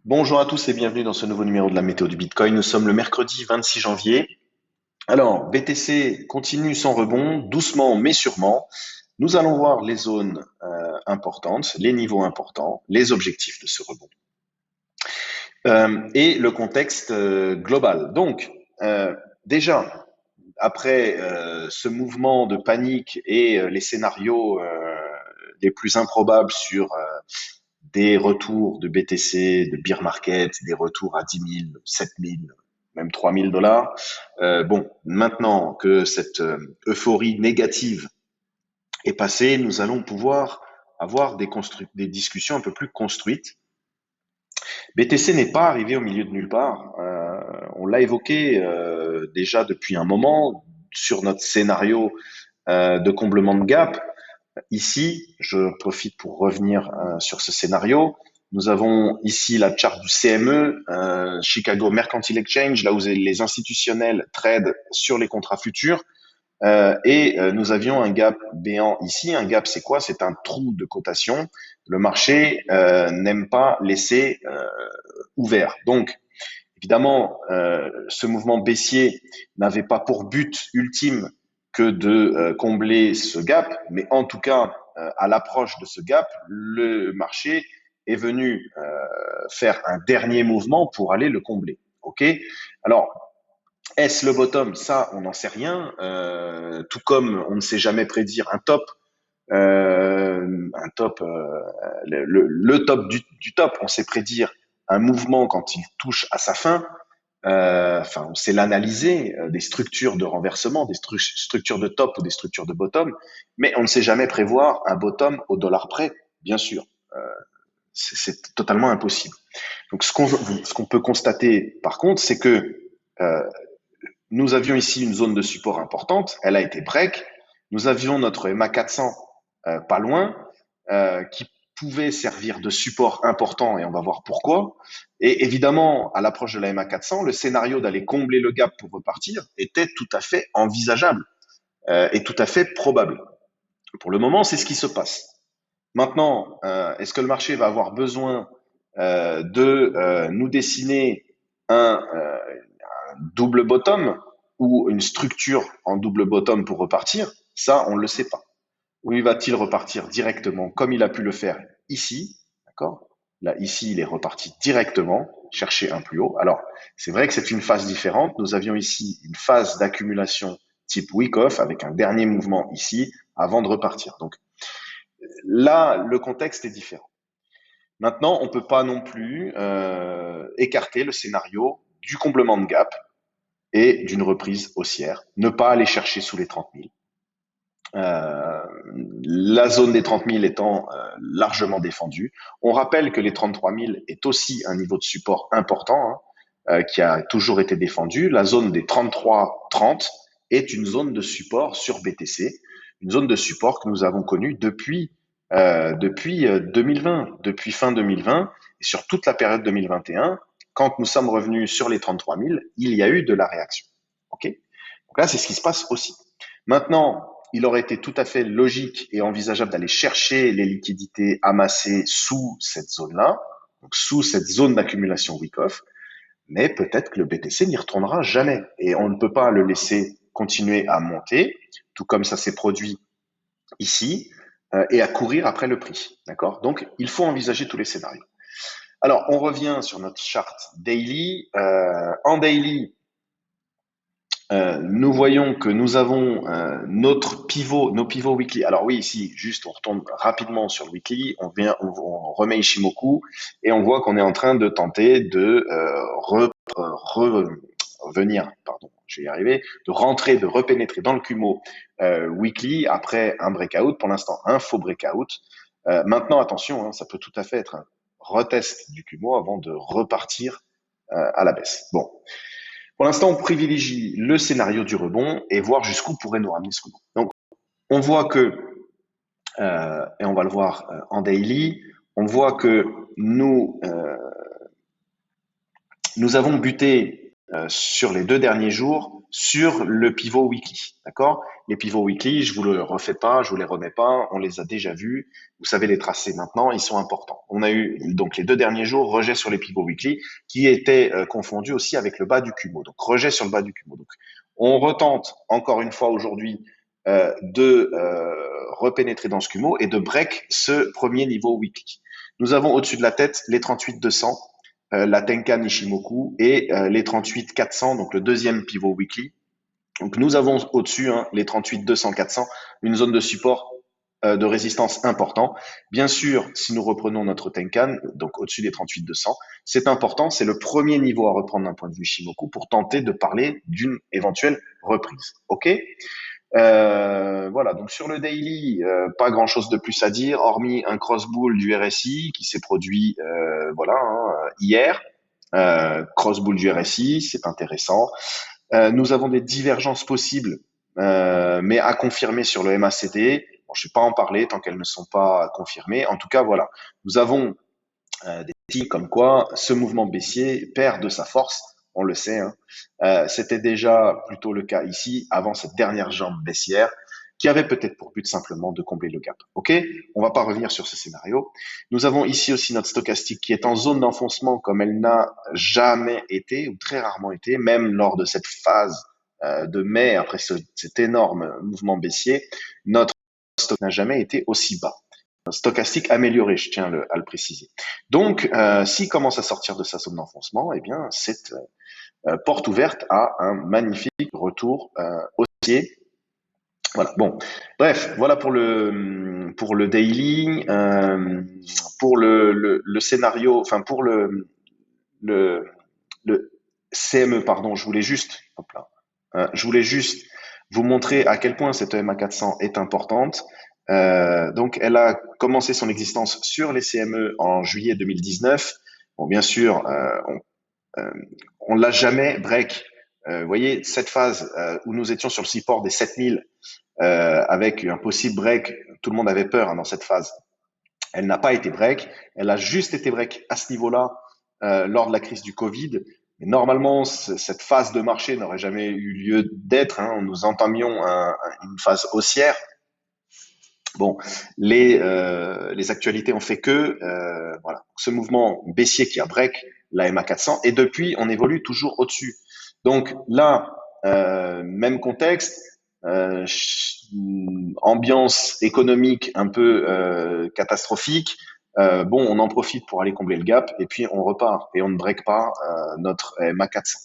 Bonjour à tous et bienvenue dans ce nouveau numéro de la météo du Bitcoin. Nous sommes le mercredi 26 janvier. Alors, BTC continue son rebond, doucement mais sûrement. Nous allons voir les zones importantes, les niveaux importants, les objectifs de ce rebond et le contexte global. Donc, déjà, après ce mouvement de panique et les scénarios les plus improbables sur des retours de BTC, de bear market, des retours à 10 000, 7 000, même 3 000 dollars. Bon, maintenant que cette euphorie négative est passée, nous allons pouvoir avoir des discussions un peu plus construites. BTC n'est pas arrivé au milieu de nulle part. On l'a évoqué déjà depuis un moment sur notre scénario de comblement de gap. Ici, je profite pour revenir sur ce scénario. Nous avons ici la charte du CME, Chicago Mercantile Exchange, là où les institutionnels tradent sur les contrats futurs. Nous avions un gap béant ici. Un gap, c'est quoi? C'est un trou de cotation. Le marché n'aime pas laisser ouvert. Donc, évidemment, ce mouvement baissier n'avait pas pour but ultime que de combler ce gap, mais en tout cas, à l'approche de ce gap, le marché est venu faire un dernier mouvement pour aller le combler. Ok. Alors, est-ce le bottom? Ça, on n'en sait rien. Tout comme on ne sait jamais prédire un top. Le top du top, on sait prédire un mouvement quand il touche à sa fin. On sait l'analyser, des structures de renversement, des structures de top ou des structures de bottom, mais on ne sait jamais prévoir un bottom au dollar près, bien sûr. Euh, c'est totalement impossible. Donc ce qu'on peut constater par contre, c'est que euh, nous avions ici une zone de support importante, elle a été break. Nous avions notre MA 400 pas loin, qui pouvait servir de support important, et on va voir pourquoi. Et évidemment, à l'approche de la MA 400, le scénario d'aller combler le gap pour repartir était tout à fait envisageable et tout à fait probable. Pour le moment, c'est ce qui se passe. Maintenant, est-ce que le marché va avoir besoin de nous dessiner un double bottom ou une structure en double bottom pour repartir? Ça, on ne le sait pas. Ou va-t-il repartir directement comme il a pu le faire ici? D'accord? Là, ici, il est reparti directement, chercher un plus haut. Alors, c'est vrai que c'est une phase différente. Nous avions ici une phase d'accumulation type week-off avec un dernier mouvement ici avant de repartir. Donc là, le contexte est différent. Maintenant, on ne peut pas non plus écarter le scénario du comblement de gap et d'une reprise haussière. Ne pas aller chercher sous les 30 000. La zone des 30 000 étant largement défendue. On rappelle que les 33 000 est aussi un niveau de support important qui a toujours été défendu. La zone des 33-30 est une zone de support sur BTC, une zone de support que nous avons connue depuis 2020, depuis fin 2020 et sur toute la période 2021. Quand nous sommes revenus sur les 33 000, il y a eu de la réaction. Ok. Donc là, c'est ce qui se passe aussi. Maintenant, il aurait été tout à fait logique et envisageable d'aller chercher les liquidités amassées sous cette zone-là, donc sous cette zone d'accumulation week-off, mais peut-être que le BTC n'y retournera jamais et on ne peut pas le laisser continuer à monter, tout comme ça s'est produit ici, et à courir après le prix. D'accord? Donc, il faut envisager tous les scénarios. Alors, on revient sur notre charte daily. En daily, nous voyons que nous avons nos pivots weekly. Alors oui, ici, juste, on retourne rapidement sur le weekly, on remet Ishimoku et on voit qu'on est en train de tenter de revenir, pardon, je vais y arriver, de rentrer, de repénétrer dans le Kumo weekly après un breakout. Pour l'instant, un faux breakout. Maintenant, attention, hein, ça peut tout à fait être un retest du Kumo avant de repartir à la baisse. Bon. Pour l'instant, on privilégie le scénario du rebond et voir jusqu'où pourrait nous ramener ce rebond. Donc, on voit que, et on va le voir en daily, on voit que nous avons buté sur les 2 derniers jours sur le pivot weekly, d'accord? Les pivots weekly, je vous le refais pas, je vous les remets pas, on les a déjà vus. Vous savez les tracer maintenant, ils sont importants. On a eu donc les 2 derniers jours rejet sur les pivots weekly qui étaient confondus aussi avec le bas du Kumo. Donc rejet sur le bas du Kumo. Donc on retente encore une fois aujourd'hui de repénétrer dans ce Kumo et de break ce premier niveau weekly. Nous avons au-dessus de la tête les 38-200, la Tenkan Ishimoku et les 38-400, donc le deuxième pivot weekly. Donc nous avons au-dessus les 38-200-400, une zone de support de résistance important. Bien sûr, si nous reprenons notre Tenkan, donc au-dessus des 38-200, c'est important, c'est le premier niveau à reprendre d'un point de vue Ishimoku pour tenter de parler d'une éventuelle reprise. Ok. Voilà, donc sur le daily, pas grand-chose de plus à dire, hormis un cross-bull du RSI qui s'est produit hier. Cross-bull du RSI, c'est intéressant. Nous avons des divergences possibles, mais à confirmer sur le MACD. Bon, je ne vais pas en parler tant qu'elles ne sont pas confirmées. En tout cas, voilà, nous avons des signes comme quoi ce mouvement baissier perd de sa force. On le sait, hein. C'était déjà plutôt le cas ici avant cette dernière jambe baissière qui avait peut-être pour but simplement de combler le gap. Ok, on va pas revenir sur ce scénario. Nous avons ici aussi notre stochastique qui est en zone d'enfoncement comme elle n'a jamais été ou très rarement été, même lors de cette phase de mai après cet énorme mouvement baissier. Notre stock n'a jamais été aussi bas. Un stochastique amélioré, je tiens à le préciser. Donc, s'il commence à sortir de sa zone d'enfoncement, eh bien, c'est porte ouverte à un magnifique retour haussier. Voilà. Bon, bref, voilà pour le daily, pour le scénario, enfin pour le le CME, pardon. Je voulais juste vous montrer à quel point cette EMA 400 est importante. Donc, elle a commencé son existence sur les CME en juillet 2019. Bon, bien sûr, on l'a jamais break. Vous voyez, cette phase où nous étions sur le support des 7000 avec un possible break, tout le monde avait peur dans cette phase. Elle n'a pas été break, elle a juste été break à ce niveau-là lors de la crise du Covid. Mais normalement, cette phase de marché n'aurait jamais eu lieu d'être. Hein. Nous entamions une phase haussière. Bon, les actualités ont fait que voilà, ce mouvement baissier qui a break la MA 400 et depuis on évolue toujours au-dessus. Donc là, même contexte, ambiance économique un peu catastrophique. Bon, on en profite pour aller combler le gap et puis on repart et on ne break pas notre MA 400.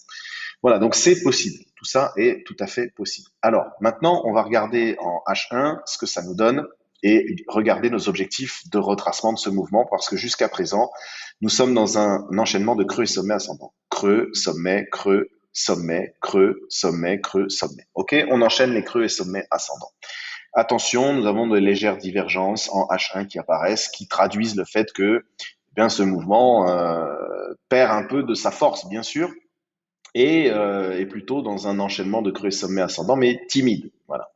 Voilà, donc c'est possible. Tout ça est tout à fait possible. Alors maintenant, on va regarder en H1 ce que ça nous donne et regarder nos objectifs de retracement de ce mouvement parce que jusqu'à présent, nous sommes dans un enchaînement de creux et sommets ascendants. Creux, sommet, creux, sommet, creux, sommet, creux, sommet. Ok, on enchaîne les creux et sommets ascendants. Attention, nous avons de légères divergences en H1 qui apparaissent, qui traduisent le fait que eh bien, ce mouvement perd un peu de sa force, bien sûr, et est plutôt dans un enchaînement de creux et sommets ascendants, mais timide. Voilà.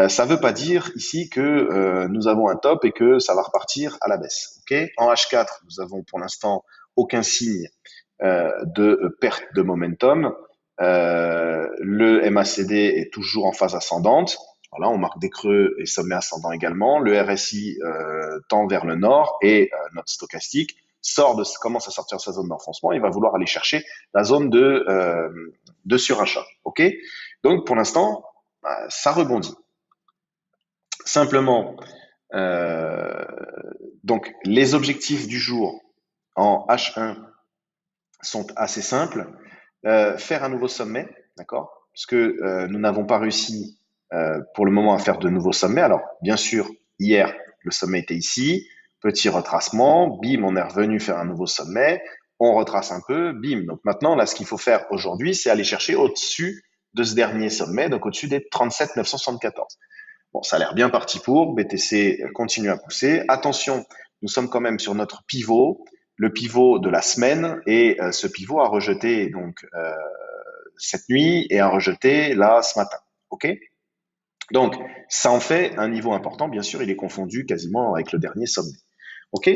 Ça ne veut pas dire ici que nous avons un top et que ça va repartir à la baisse. Okay, en H4, nous avons pour l'instant aucun signe de perte de momentum. Le MACD est toujours en phase ascendante. Voilà, on marque des creux et sommets ascendants également. Le RSI tend vers le nord et notre stochastique commence à sortir de sa zone d'enfoncement. Il va vouloir aller chercher la zone de surachat. Ok, donc pour l'instant, ça rebondit. Simplement, donc les objectifs du jour en H1 sont assez simples. Faire un nouveau sommet, d'accord? Parce que nous n'avons pas réussi pour le moment à faire de nouveaux sommets. Alors, bien sûr, hier, le sommet était ici, petit retracement, bim, on est revenu faire un nouveau sommet, on retrace un peu, bim. Donc maintenant, là, ce qu'il faut faire aujourd'hui, c'est aller chercher au-dessus de ce dernier sommet, donc au-dessus des 37 974. Bon, ça a l'air bien parti pour. BTC continue à pousser. Attention, nous sommes quand même sur notre pivot, le pivot de la semaine, et ce pivot a rejeté donc cette nuit et a rejeté là ce matin. Ok? Donc, ça en fait un niveau important. Bien sûr, il est confondu quasiment avec le dernier sommet. Ok?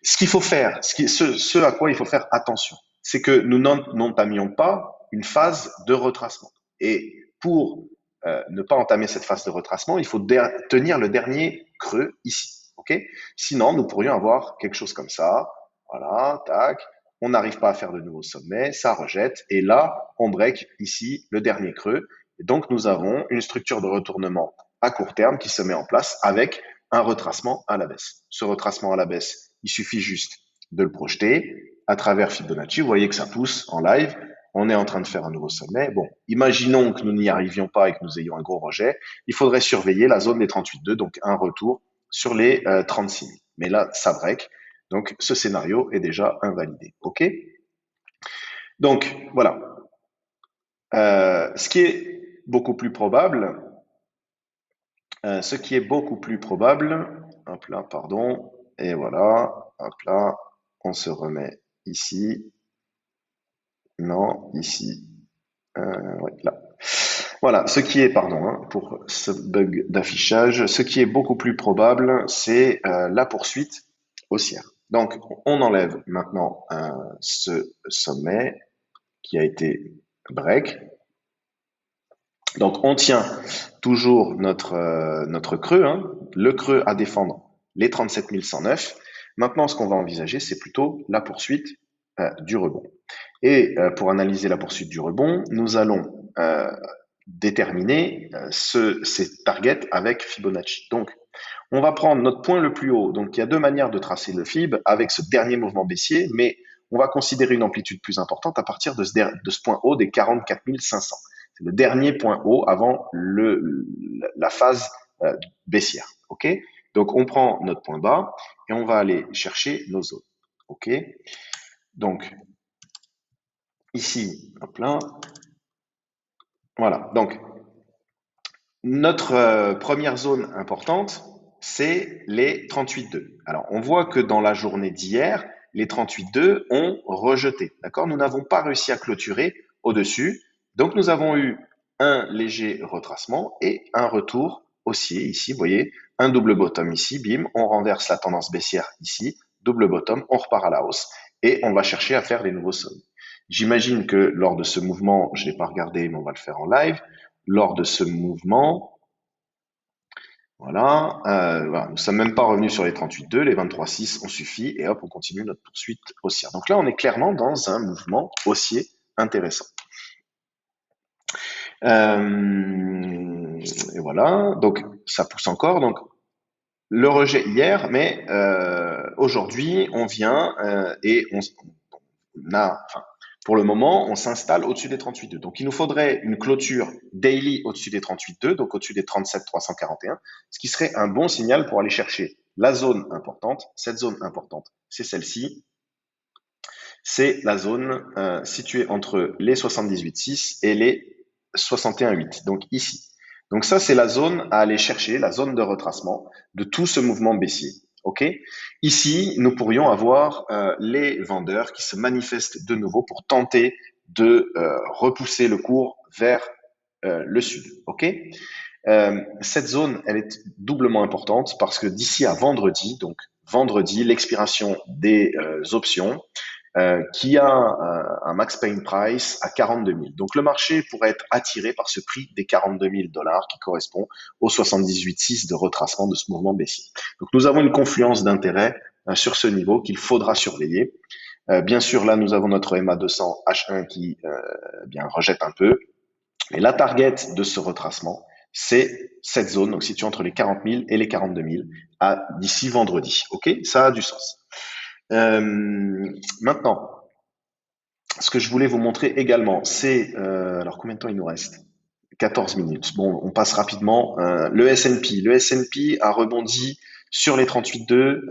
Ce qu'il faut faire, ce à quoi il faut faire attention, c'est que nous n'entamions pas une phase de retracement. Et pour ne pas entamer cette phase de retracement, il faut tenir le dernier creux ici. Ok? Sinon, nous pourrions avoir quelque chose comme ça. Voilà, tac. On n'arrive pas à faire de nouveaux sommets, ça rejette. Et là, on break ici le dernier creux. Et donc, nous avons une structure de retournement à court terme qui se met en place avec un retracement à la baisse. Ce retracement à la baisse, il suffit juste de le projeter à travers Fibonacci. Vous voyez que ça pousse en live. On est en train de faire un nouveau sommet. Bon, imaginons que nous n'y arrivions pas et que nous ayons un gros rejet. Il faudrait surveiller la zone des 38,2, donc un retour sur les 36 000. Mais là, ça break. Donc, ce scénario est déjà invalidé. OK? Donc, voilà. Ce qui est beaucoup plus probable, hop là, pardon, et voilà, hop là, on se remet ici, non, ici, ouais, là. Voilà, ce qui est, pardon, hein, pour ce bug d'affichage, ce qui est beaucoup plus probable, c'est la poursuite haussière. Donc, on enlève maintenant ce sommet qui a été break. Donc, on tient toujours notre creux, hein, le creux à défendre, les 37 109. Maintenant, ce qu'on va envisager, c'est plutôt la poursuite du rebond. Et pour analyser la poursuite du rebond, nous allons déterminer ces targets avec Fibonacci. Donc, on va prendre notre point le plus haut. Donc, il y a deux manières de tracer le Fib avec ce dernier mouvement baissier, mais on va considérer une amplitude plus importante à partir de ce point haut des 44 500. C'est le dernier point haut avant la phase baissière. OK? Donc, on prend notre point bas et on va aller chercher nos zones. OK? Donc, ici, hop là. Voilà. Donc, notre première zone importante, c'est les 38,2. Alors, on voit que dans la journée d'hier, les 38,2 ont rejeté. D'accord? Nous n'avons pas réussi à clôturer au-dessus. Donc, nous avons eu un léger retracement et un retour haussier ici. Vous voyez, un double bottom ici, bim, on renverse la tendance baissière ici, double bottom, on repart à la hausse et on va chercher à faire les nouveaux sommets. J'imagine que lors de ce mouvement, je ne l'ai pas regardé, mais on va le faire en live. Lors de ce mouvement, voilà, nous ne sommes même pas revenus sur les 38,2, les 23,6 ont suffi et hop, on continue notre poursuite haussière. Donc là, on est clairement dans un mouvement haussier intéressant. Et voilà, donc ça pousse encore. Donc le rejet hier, mais aujourd'hui, on vient et on a, enfin, pour le moment, on s'installe au-dessus des 38,2. Donc, il nous faudrait une clôture daily au-dessus des 38,2, donc au-dessus des 37,341, ce qui serait un bon signal pour aller chercher la zone importante. Cette zone importante, c'est celle-ci. C'est la zone située entre les 78,6 et les 61,8. Donc, ici. Donc, ça, c'est la zone à aller chercher, la zone de retracement de tout ce mouvement baissier. OK? Ici, nous pourrions avoir les vendeurs qui se manifestent de nouveau pour tenter de repousser le cours vers le sud. OK? Cette zone, elle est doublement importante parce que d'ici à vendredi, donc vendredi, l'expiration des options, qui a un max paying price à 42 000. Donc le marché pourrait être attiré par ce prix des 42 000 dollars qui correspond aux 78,6 de retracement de ce mouvement baissier. Donc nous avons une confluence d'intérêt sur ce niveau qu'il faudra surveiller. Bien sûr, là, nous avons notre EMA 200 H1 qui bien rejette un peu. Mais la target de ce retracement, c'est cette zone, donc située entre les 40 000 et les 42 000 d'ici vendredi. OK? Ça a du sens. Maintenant, ce que je voulais vous montrer également, c'est alors combien de temps il nous reste? 14 minutes. Bon, on passe rapidement. Le S&P. Le S&P a rebondi sur les 38,2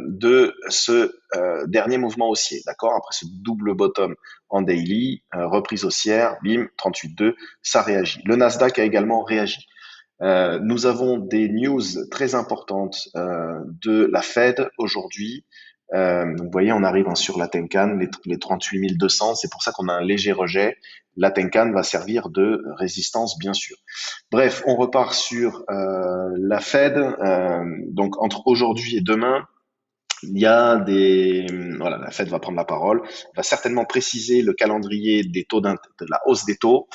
de ce dernier mouvement haussier, d'accord? Après ce double bottom en daily, reprise haussière, bim, 38,2, ça réagit. Le Nasdaq a également réagi. Nous avons des news très importantes de la Fed aujourd'hui. Vous voyez, on arrive sur la Tenkan, les 38 200, c'est pour ça qu'on a un léger rejet. La Tenkan va servir de résistance, bien sûr. Bref, on repart sur la Fed. Donc, entre aujourd'hui et demain, il y a voilà, la Fed va prendre la parole, va certainement préciser le calendrier des taux de la hausse des taux.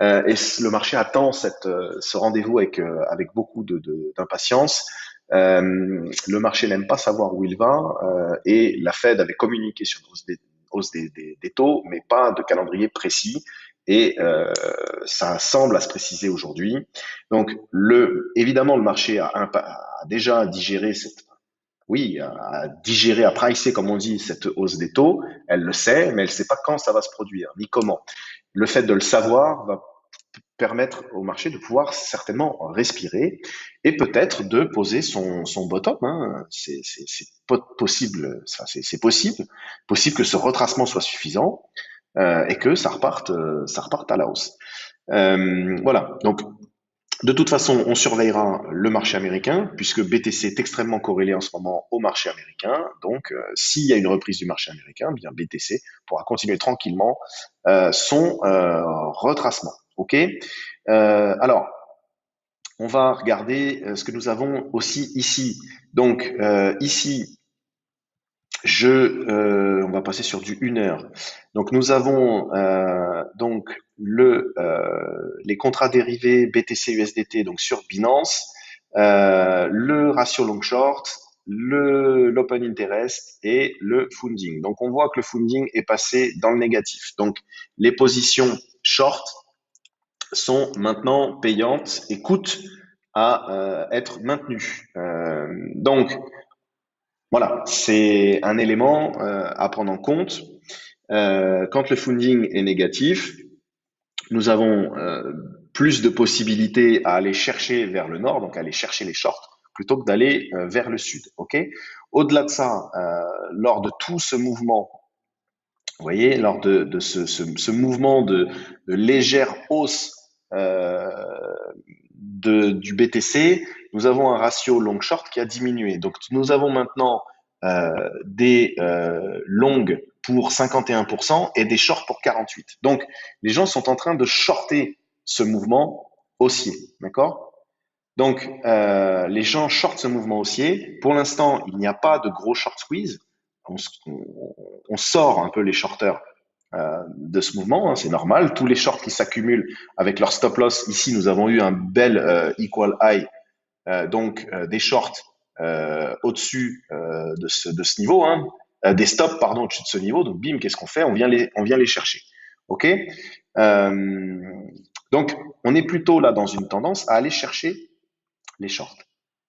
Le marché attend ce rendez-vous avec beaucoup d'impatience. Le marché n'aime pas savoir où il va et la Fed avait communiqué sur une hausse des taux, mais pas de calendrier précis. Et ça semble à se préciser aujourd'hui. Donc, évidemment, le marché a déjà digéré oui, à digérer, à pricer, comme on dit, cette hausse des taux. Elle le sait, mais elle ne sait pas quand ça va se produire, ni comment. Le fait de le savoir va permettre au marché de pouvoir certainement respirer et peut-être de poser son bottom. Hein. C'est possible, c'est possible que ce retracement soit suffisant et que ça reparte à la hausse. Voilà. Donc de toute façon, on surveillera le marché américain, puisque BTC est extrêmement corrélé en ce moment au marché américain. Donc, s'il y a une reprise du marché américain, bien BTC pourra continuer tranquillement son retracement. OK. Alors, on va regarder ce que nous avons aussi ici. Donc, ici, on va passer sur du 1 heure. Donc nous avons donc les contrats dérivés BTC USDT donc sur Binance, le ratio long short, l'open interest et le funding. Donc on voit que le funding est passé dans le négatif. Donc les positions short sont maintenant payantes et coûtent à être maintenues. Donc voilà, c'est un élément à prendre en compte. Quand le funding est négatif, nous avons plus de possibilités à aller chercher vers le nord, donc aller chercher les shorts, plutôt que d'aller vers le sud. Ok. Au-delà de ça, lors de tout ce mouvement, vous voyez, lors de ce mouvement de légère hausse euh, du BTC, nous avons un ratio long-short qui a diminué. Donc nous avons maintenant des longues pour 51% et des shorts pour 48%. Donc les gens sont en train de shorter ce mouvement haussier, d'accord? Donc les gens shortent ce mouvement haussier. Pour l'instant, il n'y a pas de gros short squeeze. On sort un peu les shorters de ce mouvement, hein, c'est normal. Tous les shorts qui s'accumulent avec leur stop loss. Ici, nous avons eu un bel equal high, donc des shorts au-dessus de ce niveau, hein, des stops pardon au-dessus de ce niveau. Donc bim, qu'est-ce qu'on fait? On vient les chercher. Ok. Euh, donc on est plutôt là dans une tendance à aller chercher les shorts.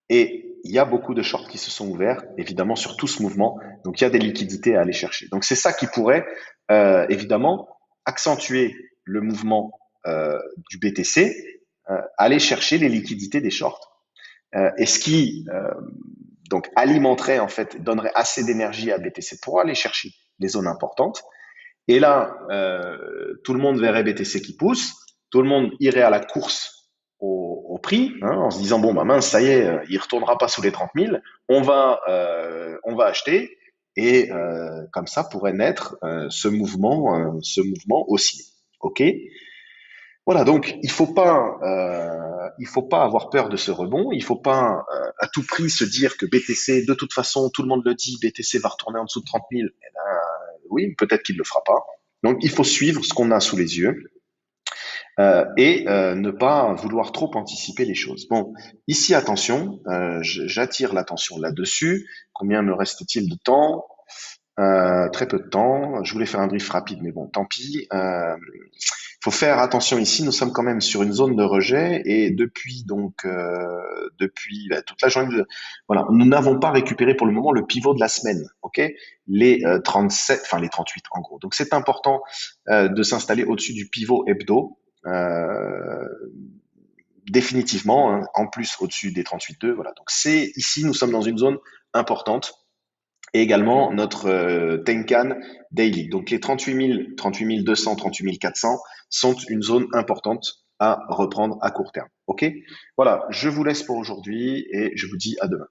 Et il y a beaucoup de shorts qui se sont ouverts, évidemment, sur tout ce mouvement. Donc, il y a des liquidités à aller chercher. Donc, c'est ça qui pourrait, évidemment, accentuer le mouvement du BTC, aller chercher les liquidités des shorts. Et ce qui, donc, alimenterait, en fait, donnerait assez d'énergie à BTC pour aller chercher les zones importantes. Et là, tout le monde verrait BTC qui pousse, tout le monde irait à la course au prix, hein, en se disant bon bah mince, ça y est, il retournera pas sous les 30 000, on va acheter et comme ça pourrait naître ce mouvement haussier. Ok. Voilà, donc il faut pas avoir peur de ce rebond, il faut pas à tout prix se dire que BTC, de toute façon, tout le monde le dit, BTC va retourner en dessous de 30 000. Eh ben, oui, peut-être qu'il ne le fera pas. Donc il faut suivre ce qu'on a sous les yeux et ne pas vouloir trop anticiper les choses. Bon, ici attention, j'attire l'attention là-dessus. Combien me reste-t-il de temps? Très peu de temps. Je voulais faire un brief rapide, mais bon, tant pis. Il faut faire attention ici. Nous sommes quand même sur une zone de rejet et depuis toute la journée, voilà, nous n'avons pas récupéré pour le moment le pivot de la semaine. Ok, les 37, enfin les 38 en gros. Donc c'est important de s'installer au-dessus du pivot hebdo. Euh, Définitivement, hein, en plus au-dessus des 38,2. Voilà. Donc c'est ici, nous sommes dans une zone importante et également notre Tenkan Daily. Donc les 38 000, 38 200, 38 400 sont une zone importante à reprendre à court terme. Ok. Voilà, je vous laisse pour aujourd'hui et je vous dis à demain.